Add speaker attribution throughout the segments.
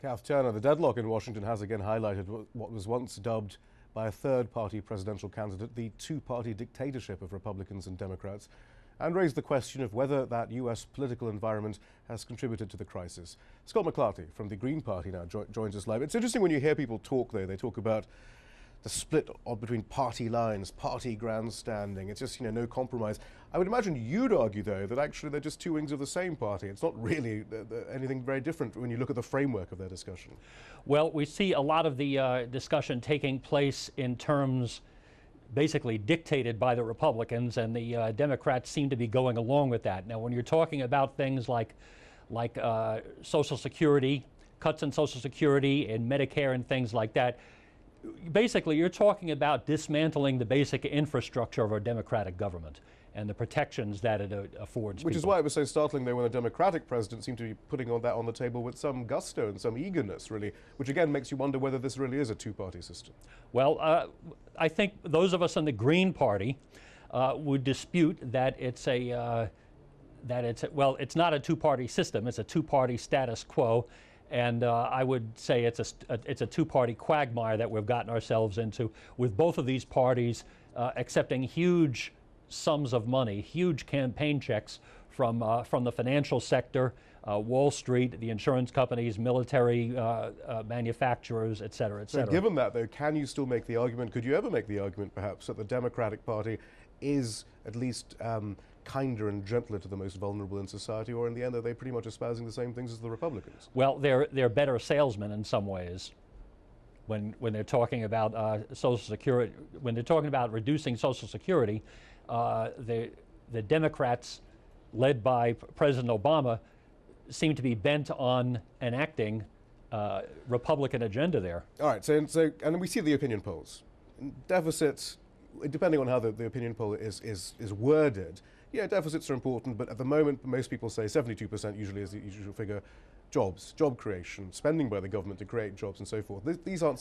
Speaker 1: Kath Turner, the deadlock in Washington has again highlighted what was once dubbed by a third-party presidential candidate the two-party dictatorship of Republicans and Democrats, and raised the question of whether that U.S. political environment has contributed to the crisis. Scott McLarty from the Green Party now joins us live. It's interesting when you hear people talk, though. They talk about the split between party lines, party grandstanding. It's just, no compromise. I would imagine you'd argue, though, that actually they're just two wings of the same party. It's not really anything very different when you look at the framework of their discussion.
Speaker 2: Well, we see a lot of the discussion taking place in terms basically dictated by the Republicans, and the Democrats seem to be going along with that. Now, when you're talking about things like Social Security, cuts in Social Security and Medicare and things like that, basically you're talking about dismantling the basic infrastructure of our democratic government and the protections that it affords
Speaker 1: Which
Speaker 2: people.
Speaker 1: is why it was so startling, though, when a Democratic president seemed to be putting that on the table with some gusto and some eagerness, really, which again makes you wonder whether this really is a two-party system.
Speaker 2: Well, I think those of us in the Green Party would dispute that it's it's not a two-party system. It's a two-party status quo. And I would say it's a two-party quagmire that we've gotten ourselves into, with both of these parties accepting huge sums of money, huge campaign checks from the financial sector, Wall Street, the insurance companies, military manufacturers, et cetera, et cetera.
Speaker 1: So given that, though, can you still make the argument, could you ever make the argument, perhaps, that the Democratic Party is at least kinder and gentler to the most vulnerable in society, or in the end, are they pretty much espousing the same things as the Republicans?
Speaker 2: Well, they're better salesmen in some ways. When they're talking about Social Security, when they're talking about reducing Social Security, the Democrats, led by President Obama, seem to be bent on enacting Republican agenda there.
Speaker 1: All right, so and we see the opinion polls. Deficits, depending on how the opinion poll is worded, yeah, deficits are important, but at the moment, most people say 72% usually is the usual figure. Jobs, job creation, spending by the government to create jobs and so forth. These are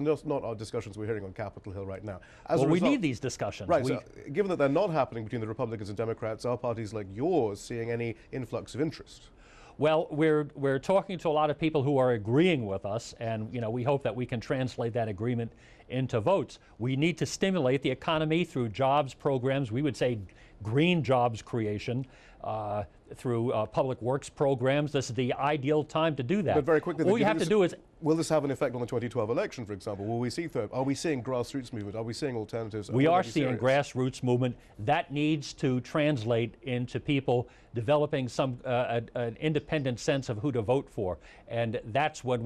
Speaker 1: not our discussions we're hearing on Capitol Hill right now.
Speaker 2: Well, we need these discussions.
Speaker 1: Right, so given that they're not happening between the Republicans and Democrats, are parties like yours seeing any influx of interest?
Speaker 2: Well, we're talking to a lot of people who are agreeing with us, and we hope that we can translate that agreement into votes. We need to stimulate the economy through jobs programs. We would say green jobs creation through public works programs. This is the ideal time to do that.
Speaker 1: But very quickly,
Speaker 2: all you have to do is.
Speaker 1: Will this have an effect on the 2012 election, for example? Will we see? Are we seeing grassroots movement? Are we seeing alternatives?
Speaker 2: We are seeing grassroots movement. That needs to translate into people developing an independent sense of who to vote for, and that's when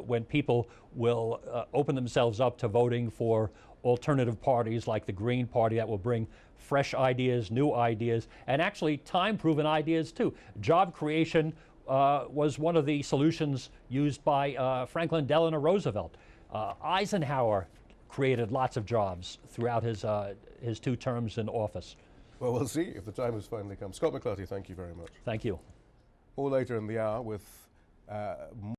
Speaker 2: when people will open themselves up to voting for alternative parties like the Green Party that will bring fresh ideas, new ideas, and actually time-proven ideas too. Job creation was one of the solutions used by Franklin Delano Roosevelt. Eisenhower created lots of jobs throughout his 2 terms in office.
Speaker 1: Well, we'll see if the time has finally come. Scott McLarty, thank you very much.
Speaker 2: Thank you.
Speaker 1: Or later in the hour with